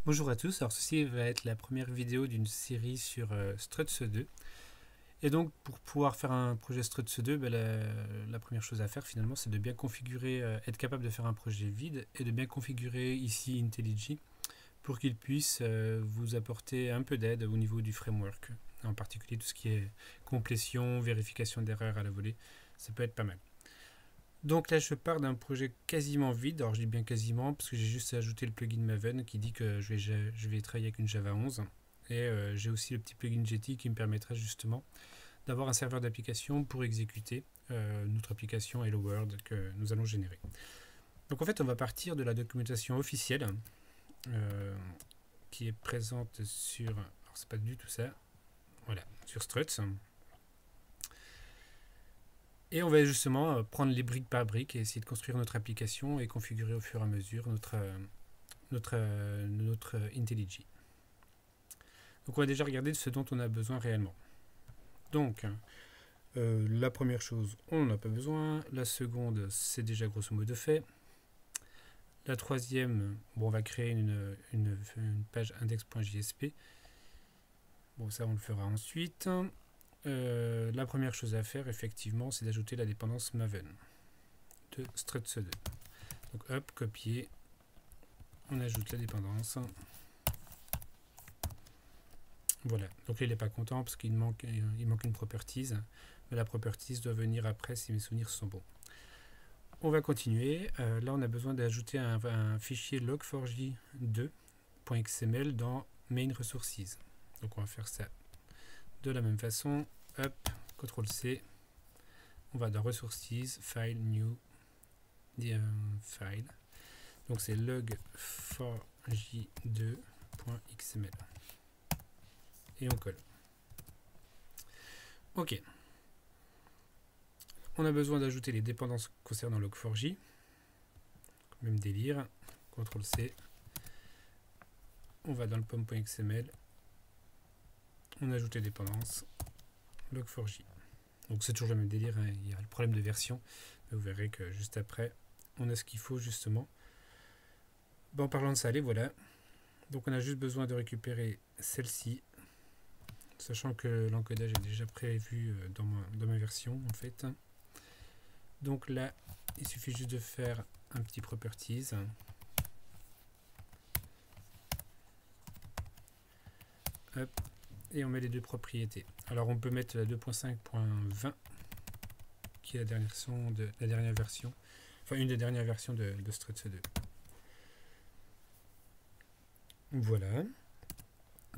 Bonjour à tous, alors ceci va être la première vidéo d'une série sur Struts 2. Et donc pour pouvoir faire un projet Struts 2, la première chose à faire finalement c'est de bien configurer, être capable de faire un projet vide et de bien configurer ici IntelliJ pour qu'il puisse vous apporter un peu d'aide au niveau du framework. En particulier tout ce qui est complétion, vérification d'erreurs à la volée, ça peut être pas mal. Donc là, je pars d'un projet quasiment vide. Alors je dis bien quasiment parce que j'ai juste ajouté le plugin Maven qui dit que je vais travailler avec une Java 11. Et j'ai aussi le petit plugin Jetty qui me permettra justement d'avoir un serveur d'application pour exécuter notre application Hello World que nous allons générer. Donc en fait, on va partir de la documentation officielle qui est présente sur... Alors c'est pas du tout ça. Voilà, sur Struts. Et on va justement prendre les briques par briques et essayer de construire notre application et configurer au fur et à mesure notre IntelliJ. Donc on va déjà regarder ce dont on a besoin réellement. Donc la première chose, on n'en a pas besoin. La seconde, c'est déjà grosso modo fait. La troisième, bon, on va créer une page index.jsp. Bon, ça on le fera ensuite. La première chose à faire, effectivement, c'est d'ajouter la dépendance Maven de Struts2. Donc hop, copier. On ajoute la dépendance. Voilà, donc là il n'est pas content parce qu'il manque une properties, mais la properties doit venir après si mes souvenirs sont bons. On va continuer. Là on a besoin d'ajouter un fichier log4j2.xml dans main resources. Donc on va faire ça de la même façon. Hop, CTRL-C. On va dans resources, file, new, file. Donc c'est log4j2.xml. Et on colle. Ok. On a besoin d'ajouter les dépendances concernant log4j. Même délire. CTRL-C. On va dans le pom.xml. On ajoute les dépendances. Log4j. Donc c'est toujours le même délire. Hein. Il y a le problème de version. Mais vous verrez que juste après, on a ce qu'il faut justement. En parlant de ça, allez, voilà. Donc on a juste besoin de récupérer celle-ci. Sachant que l'encodage est déjà prévu dans ma version en fait. Donc là, il suffit juste de faire un petit properties. Hop, et on met les deux propriétés. Alors on peut mettre la 2.5.20 qui est la dernière version, enfin une des dernières versions de Struts 2. Voilà.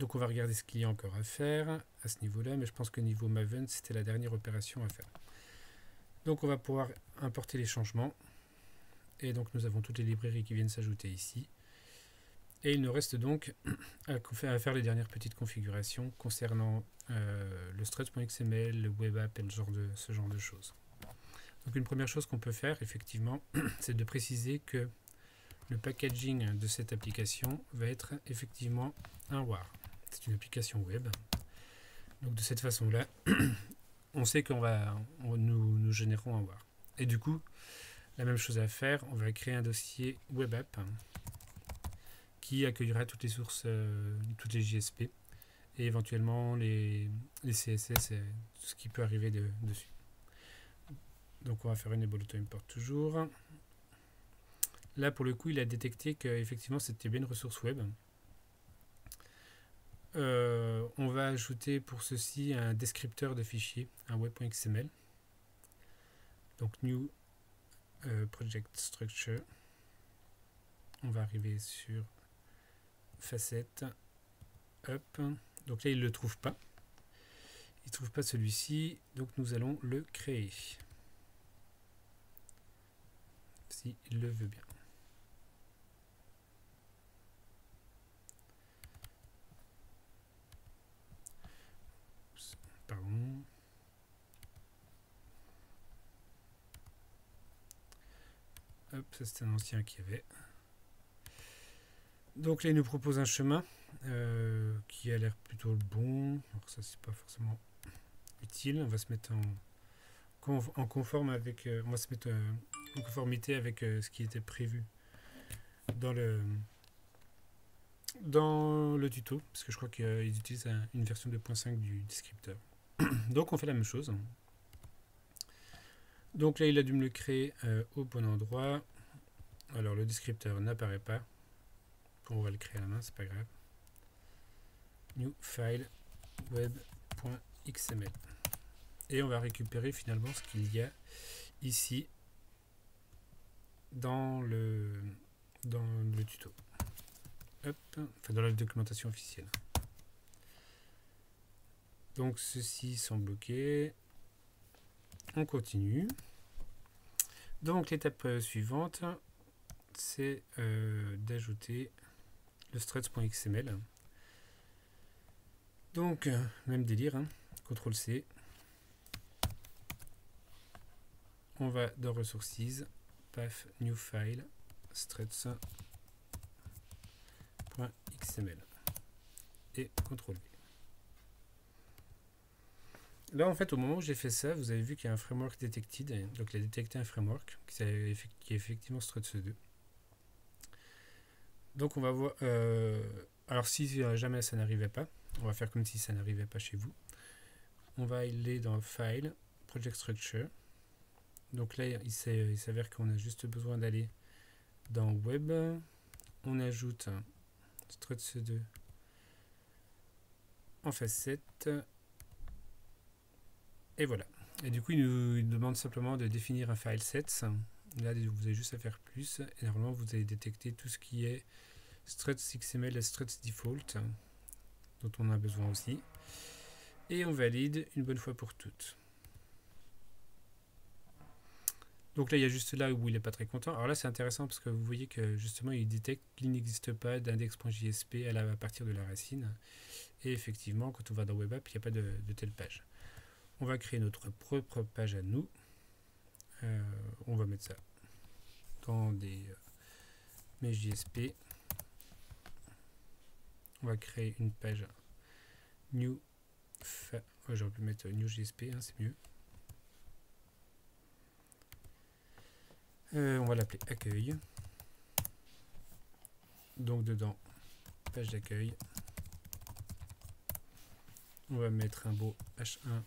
Donc on va regarder ce qu'il y a encore à faire à ce niveau-là, mais je pense que niveau Maven, c'était la dernière opération à faire. Donc on va pouvoir importer les changements. Et donc nous avons toutes les librairies qui viennent s'ajouter ici. Et il nous reste donc à faire les dernières petites configurations concernant le struts.xml, le web app et ce genre de choses. Donc une première chose qu'on peut faire effectivement, c'est de préciser que le packaging de cette application va être effectivement un WAR. C'est une application web. Donc de cette façon-là, on sait nous générons un WAR. Et du coup, la même chose à faire, on va créer un dossier web app qui accueillera toutes les sources, toutes les JSP et éventuellement les CSS et tout ce qui peut arriver dessus. Donc on va faire enable auto import toujours. Là pour le coup il a détecté qu'effectivement c'était bien une ressource web. On va ajouter pour ceci un descripteur de fichier, un web.xml. Donc new project structure. On va arriver sur facette. Hop. Donc là il ne le trouve pas. Il ne trouve pas celui-ci. Donc nous allons le créer. Si il le veut bien. Pardon. Hop, ça c'est un ancien qu'il y avait. Donc là il nous propose un chemin qui a l'air plutôt bon. Alors ça c'est pas forcément utile. On va se mettre en conforme avec, on va se mettre en conformité avec ce qui était prévu dans dans le tuto, parce que je crois qu'ils utilisent une version 2.5 du descripteur. Donc on fait la même chose. Donc là il a dû me le créer au bon endroit. Alors le descripteur n'apparaît pas. On va le créer à la main, c'est pas grave. New file web.xml. Et on va récupérer finalement ce qu'il y a ici dans le tuto. Hop, enfin dans la documentation officielle. Donc ceux-ci sont bloqués. On continue. Donc l'étape suivante, c'est d'ajouter le struts.xml. Donc même délire, hein. CTRL-C. On va dans Resources, path, New File, struts.xml et CTRL-V. Là, en fait, au moment où j'ai fait ça, vous avez vu qu'il y a un framework detected. Donc, il a détecté un framework qui est effectivement Struts2. Donc, on va voir. Alors, si jamais ça n'arrivait pas, on va faire comme si ça n'arrivait pas chez vous. On va aller dans File, Project Structure. Donc là, il s'avère qu'on a juste besoin d'aller dans Web. On ajoute Struts2 en facette. Et voilà. Et du coup, il nous demande simplement de définir un file sets. Là, vous avez juste à faire plus. Et normalement, vous allez détecter tout ce qui est struts XML et struts default, dont on a besoin aussi. Et on valide une bonne fois pour toutes. Donc là, il y a juste là où il n'est pas très content. Alors là, c'est intéressant parce que vous voyez que justement, il détecte qu'il n'existe pas d'index.jsp à partir de la racine. Et effectivement, quand on va dans Web App, il n'y a pas de telle page. On va créer notre propre page à nous. On va mettre ça dans des JSP. On va créer une page new. J'aurais pu mettre new JSP, hein, c'est mieux. On va l'appeler accueil. Donc dedans, page d'accueil. On va mettre un beau H1.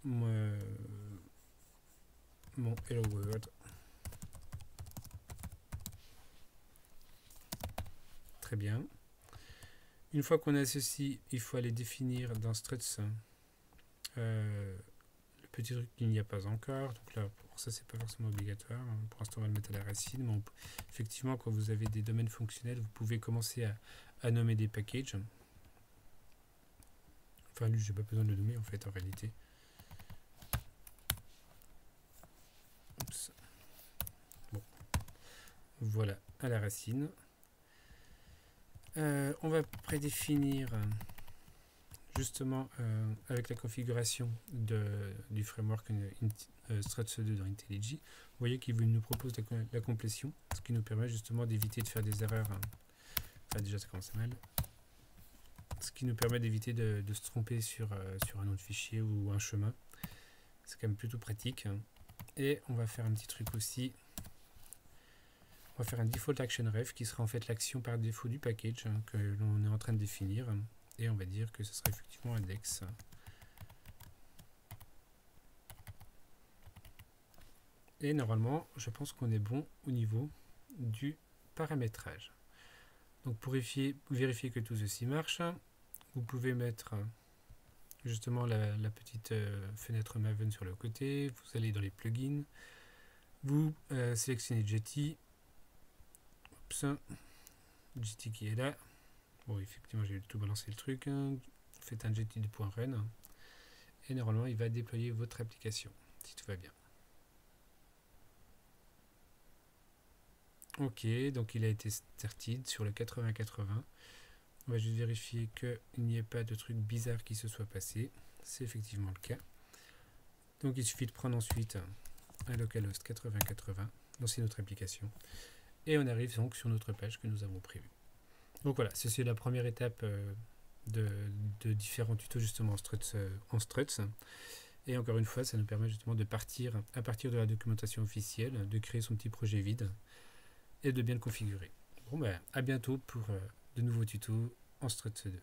Mon Hello World. Très bien. Une fois qu'on a ceci, il faut aller définir dans struts le petit truc qu'il n'y a pas encore. Donc là, pour ça, c'est pas forcément obligatoire. Pour l'instant, on va le mettre à la racine. Mais effectivement, quand vous avez des domaines fonctionnels, vous pouvez commencer à nommer des packages. Enfin, lui, j'ai pas besoin de le nommer en fait, en réalité. Oups. Bon. Voilà, à la racine. On va prédéfinir justement avec la configuration du framework Struts2 dans IntelliJ. Vous voyez qu'il nous propose la complétion, ce qui nous permet justement d'éviter de faire des erreurs. Enfin, déjà, ça commence mal. Ce qui nous permet d'éviter de se tromper sur un nom de fichier ou un chemin. C'est quand même plutôt pratique. Et on va faire un petit truc aussi. On va faire un default action ref qui sera en fait l'action par défaut du package que l'on est en train de définir. Et on va dire que ce sera effectivement index. Et normalement, je pense qu'on est bon au niveau du paramétrage. Donc pour vérifier que tout ceci marche, vous pouvez mettre justement la petite fenêtre Maven sur le côté. Vous allez dans les plugins. Vous sélectionnez Jetty. Jetty qui est là. Bon, effectivement, j'ai tout balancé le truc. Faites un jetty.run et normalement, il va déployer votre application si tout va bien. Ok, donc il a été started sur le 80-80. On va juste vérifier qu'il n'y ait pas de truc bizarre qui se soit passé. C'est effectivement le cas. Donc il suffit de prendre ensuite un localhost 80-80, lancer notre application. Et on arrive donc sur notre page que nous avons prévue. Donc voilà, ceci est la première étape de différents tutos justement en struts. Et encore une fois, ça nous permet justement de partir à partir de la documentation officielle, de créer son petit projet vide et de bien le configurer. Bon, ben, à bientôt pour de nouveaux tutos en Struts 2.